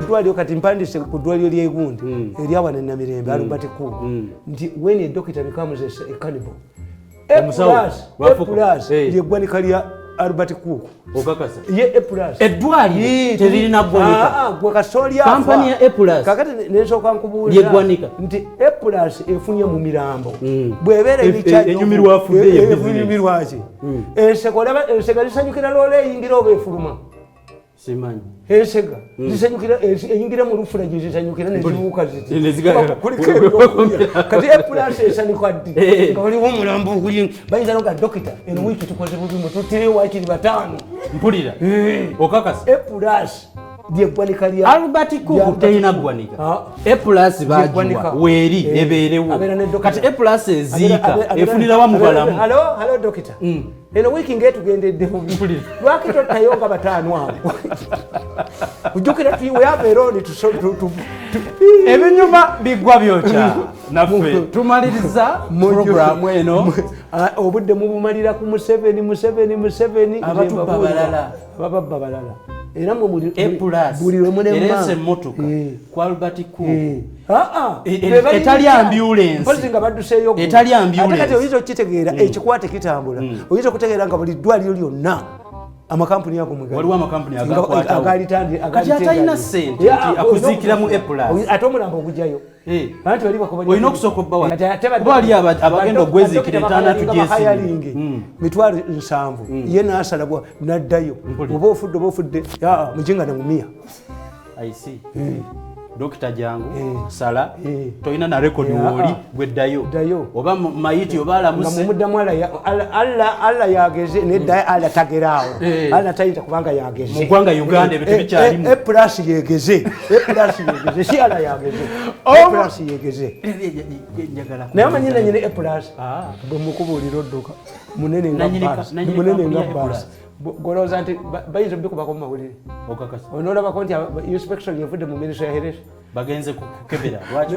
Dwalio kati mpandise ku dwalio lyegundi eryawa na Namirembe Albert Cook nti when a doctor becomes a cannibal plus lyegwanika lya Albert Cook okakasa ye plus edwalio terina gwanika gwe kasolya kampani ya plus kakati nensoka nkubuulira lyegwanika nti plus efunye mu mirambo bwebera ebichajo enyumirwa afudde enyumirwa ki ensega lisanyukira lole eyingira oba efuluma simanyi ensega zisanyukira eyingira mu lufula zisanyukira nezibuuka ziti kati plus esanyuka ddi nga waliwo omulambo oguli bayinza noga dokita eno wiiki tukoze bubimu tutire waakiri bataano mpulira okakasa plus lyegwanika lya Albert Cook terina gwanika plus bajiwa weeri ebeerewo kati plus eziika efunira wa mu balamu halo dokita eno wiiki ngetugendedde mpulira lwaki tottayo nga bataano abo ujjukira tuyiweava eroni ebinyuma bigwa byokya naffe tumaliriza programu eno obudde mubumalira ku Museveni abatubba balala bababba balala era mwe buli erese emmotoka ku Albert Cook etali ambulance nga badduseeyo etali ambulance kati oyinza okitegeera ekikwate kitambula oyinza okutegeera nga buli ddwaliro lyonna amakampuni ago waliwo amakampuni agakati atalina ssente akuziikiramu ate omulambo ogujjayo olina okusooka obbawa kuba ali abagenda ogweziikira entaana tugyesinga mitwalo 7 ye nasalabwa naddayo oba ofudde mujinga namumiya Dokita Jangu sala toyina na rekodi woli gweddayo oba mayiti oba alamuse muddamu Allah yageze nedda Allah tageraawo Allah tayita kubanga yageze mu gwanga Uganda ebintu bikyalimu plus yegeze si Allah yageze plus yegeze naye manyina nyine plus bwe mukubuulira odduka munene nga bas goloza nti bayinza bikubako mu mawulire okakasa onoolabako nti inspection yevudde mu ministry ya health bagenze kukebera lwaki